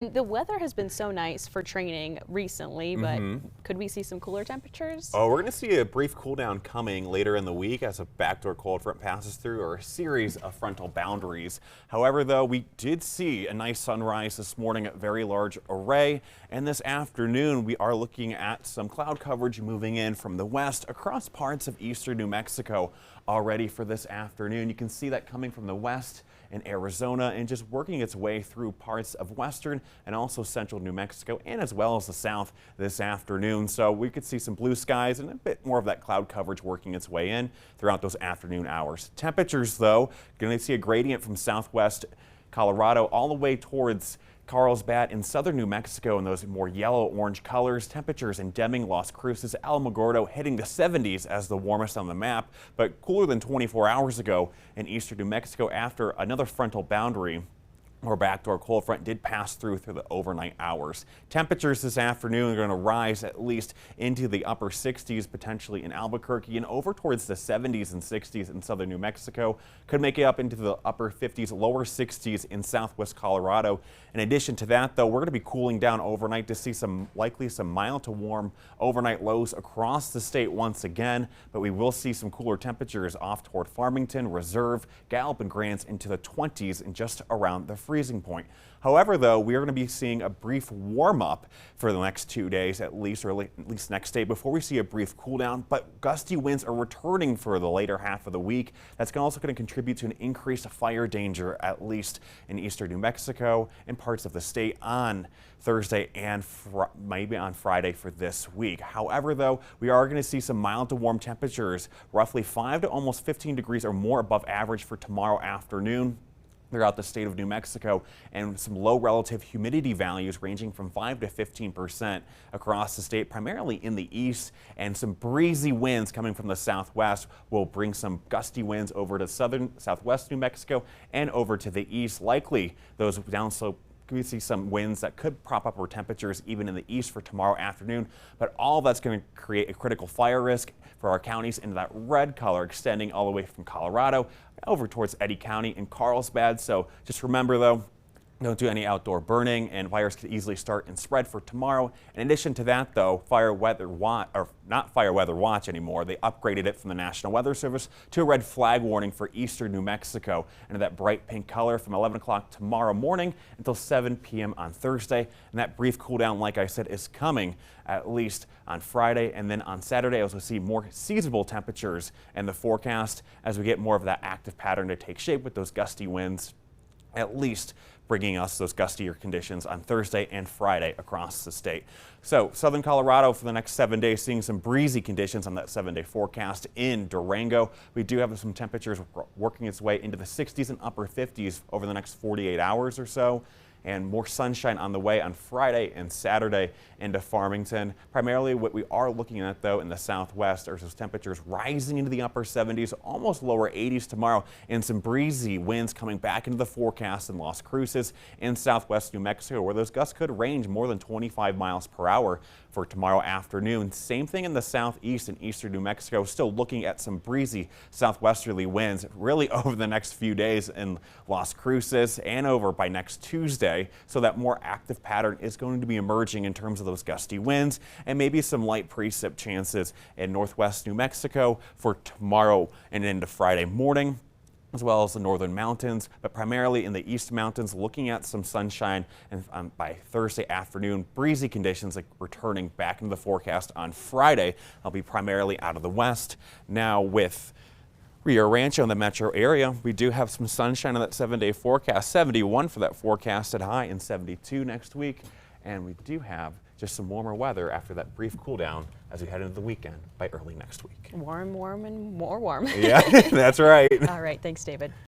The weather has been so nice for training recently, but could we see some cooler temperatures? Oh, we're going to see a brief cool down coming later in the week as a backdoor cold front passes through, or a series of frontal boundaries. However, though, we did see a nice sunrise this morning, a very large array, and this afternoon we are looking at some cloud coverage moving in from the west across parts of eastern New Mexico already for this afternoon. You can see that coming from the west in Arizona and just working its way through parts of western and also central New Mexico, and as well as the south this afternoon. So we could see some blue skies and a bit more of that cloud coverage working its way in throughout those afternoon hours. Temperatures, though, going to see a gradient from southwest Colorado all the way towards Carlsbad in southern New Mexico in those more yellow-orange colors. Temperatures in Deming, Las Cruces, Alamogordo hitting the 70s as the warmest on the map, but cooler than 24 hours ago in eastern New Mexico after another frontal boundary or backdoor cold front did pass through the overnight hours. Temperatures this afternoon are going to rise at least into the upper 60s, potentially in Albuquerque, and over towards the 70s and 60s in southern New Mexico. Could make it up into the upper 50s, lower 60s in southwest Colorado. In addition to that, though, we're going to be cooling down overnight to see likely some mild to warm overnight lows across the state once again, but we will see some cooler temperatures off toward Farmington, Reserve, Gallup, and Grants into the 20s and just around the freezing point. However, though, we are going to be seeing a brief warm up for the next 2 days at least, or at least next day, before we see a brief cool down. But gusty winds are returning for the later half of the week. That's also going to contribute to an increased fire danger, at least in eastern New Mexico and parts of the state on Thursday and maybe on Friday for this week. However, though, we are going to see some mild to warm temperatures, roughly 5 to almost 15 degrees or more above average for tomorrow afternoon throughout the state of New Mexico, and some low relative humidity values ranging from 5 to 15% across the state, primarily in the east, and some breezy winds coming from the southwest will bring some gusty winds over to southwest New Mexico and over to the east. Likely those downslope, we see some winds that could prop up our temperatures even in the east for tomorrow afternoon, but all that's going to create a critical fire risk for our counties into that red color, extending all the way from Colorado over towards Eddy County and Carlsbad. So just remember, though, don't do any outdoor burning, and fires could easily start and spread for tomorrow. In addition to that, though, not fire weather watch anymore. They upgraded it from the National Weather Service to a red flag warning for eastern New Mexico, and that bright pink color from 11 o'clock tomorrow morning until 7 p.m. on Thursday. And that brief cool down, like I said, is coming at least on Friday, and then on Saturday, as we'll see more seasonable temperatures in the forecast as we get more of that active pattern to take shape with those gusty winds, at least bringing us those gustier conditions on Thursday and Friday across the state. So southern Colorado for the next 7 days, seeing some breezy conditions on that 7-day forecast. In Durango, we do have some temperatures working its way into the 60s and upper 50s over the next 48 hours or so, and more sunshine on the way on Friday and Saturday into Farmington. Primarily what we are looking at, though, in the southwest are those temperatures rising into the upper 70s, almost lower 80s tomorrow, and some breezy winds coming back into the forecast in Las Cruces in southwest New Mexico, where those gusts could range more than 25 miles per hour for tomorrow afternoon. Same thing in the southeast and eastern New Mexico, still looking at some breezy southwesterly winds really over the next few days in Las Cruces and over by next Tuesday. So that more active pattern is going to be emerging in terms of those gusty winds, and maybe some light precip chances in northwest New Mexico for tomorrow and into Friday morning, as well as the northern mountains, but primarily in the east mountains, looking at some sunshine, and by Thursday afternoon, breezy conditions like returning back into the forecast on Friday. They'll be primarily out of the west. Now with Rio Rancho in the metro area, we do have some sunshine on that 7-day forecast, 71 for that forecasted high and 72 next week, and we do have just some warmer weather after that brief cool down as we head into the weekend by early next week. Warm, warm, and more warm. Yeah, that's right. All right, thanks, David.